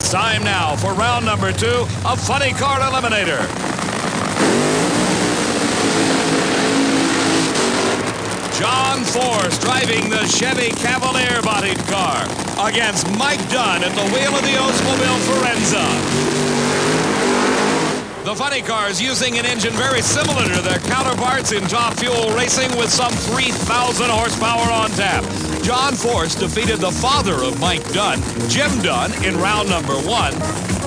It's time now for round number 2 of Funny Car Eliminator. John Force driving the Chevy Cavalier-bodied car against Mike Dunn at the wheel of the Oldsmobile Forenza. The funny cars using an engine very similar to their counterparts in Top Fuel racing with some 3,000 horsepower on tap. John Force defeated the father of Mike Dunn, Jim Dunn, in round number 1,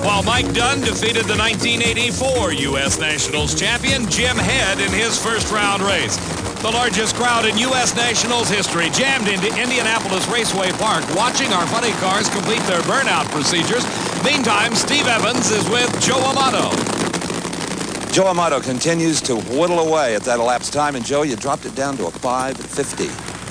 while Mike Dunn defeated the 1984 U.S. Nationals champion, Jim Head, in his first-round race. The largest crowd in U.S. Nationals history jammed into Indianapolis Raceway Park watching our funny cars complete their burnout procedures. Meantime, Steve Evans is with Joe Amato. Joe Amato continues to whittle away at that elapsed time, and Joe, you dropped it down to a 5:50.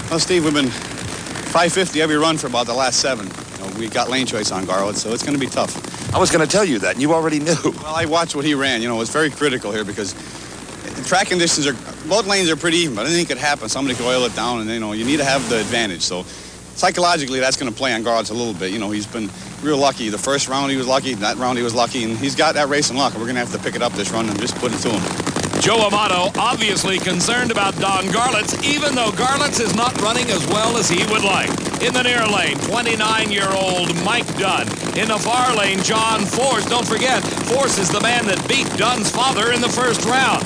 Well, Steve, we've been 5:50 every run for about the last 7. We got lane choice on Garland, so it's going to be tough. I was going to tell you that, and you already knew. Well, I watched what he ran. It's very critical here because the track conditions both lanes are pretty even, but anything could happen. Somebody could oil it down, and you need to have the advantage. So psychologically, that's going to play on Garland a little bit. He's been real lucky. The first round he was lucky, that round he was lucky, and he's got that racing luck. We're going to have to pick it up this run and just put it to him. Joe Amato obviously concerned about Don Garlitz, even though Garlitz is not running as well as he would like. In the near lane, 29-year-old Mike Dunn. In the far lane, John Force. Don't forget, Force is the man that beat Dunn's father in the first round.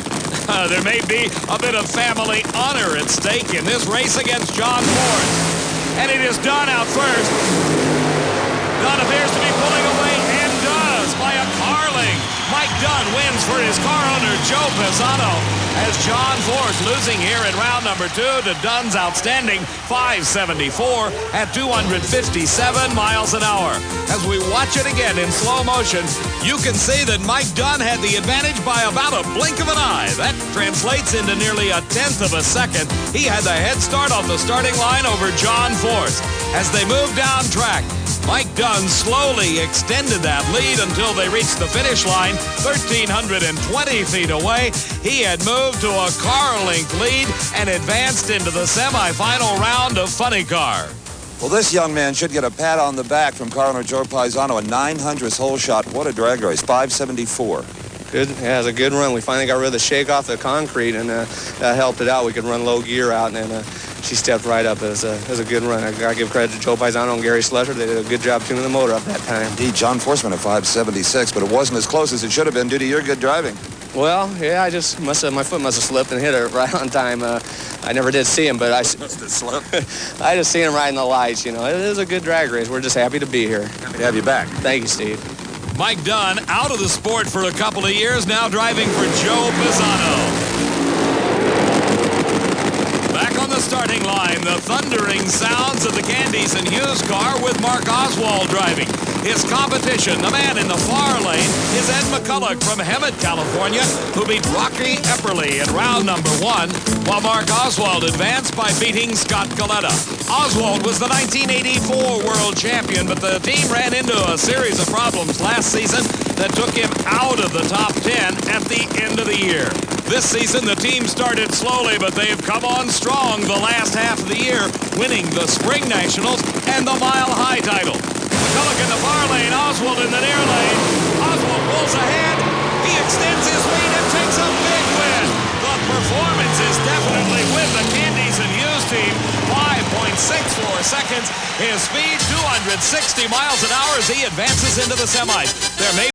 There may be a bit of family honor at stake in this race against John Force. And it is Dunn out first. Dunn appears to be pulling away, and does, by a carling. Mike Dunn wins for his car owner, Joe Pisano, as John Force losing here in round number 2 to Dunn's outstanding 574 at 257 miles an hour. As we watch it again in slow motion, you can see that Mike Dunn had the advantage by about a blink of an eye. That translates into nearly a tenth of a second. He had the head start off the starting line over John Force. As they moved down track, Mike Dunn slowly extended that lead until they reached the finish line, 1,320 feet away. He had moved to a car-length lead and advanced into the semifinal round of Funny Car. Well, this young man should get a pat on the back from car owner Joe Pisano, a 900th hole shot. What a drag race, 574. Good. Yeah, it was a good run. We finally got rid of the shake off the concrete, and that helped it out. We could run low gear out, and then she stepped right up. It was a good run. I got to give credit to Joe Pisano and Gary Slusher. They did a good job tuning the motor up that time. Indeed, John Force went at 576, but it wasn't as close as it should have been due to your good driving. Well, yeah, I just my foot must have slipped and hit it right on time. I never did see him, but I just seen him right in the lights. It is a good drag race. We're just happy to be here. Happy to have you back. Thank you, Steve. Mike Dunn, out of the sport for a couple of years, now driving for Joe Pisano. Back on the starting line, the thundering sounds of the Candies and Hughes car with Mark Oswald driving. His competition, the man in the far lane, is Ed McCulloch from Hemet, California, who beat Rocky Epperly in round number 1, while Mark Oswald advanced by beating Scott Galetta. Oswald was the 1984 world champion, but the team ran into a series of problems last season that took him out of the top 10 at the end of the year. This season, the team started slowly, but they've come on strong the last half of the year, winning the Spring Nationals and the Mile High title. McCulloch in the far lane, Oswald in the near lane. Oswald pulls ahead. He extends his lead and takes a big win. The performance is definitely with the Candies and Hughes team. 5.64 seconds. His speed, 260 miles an hour as he advances into the semis. There may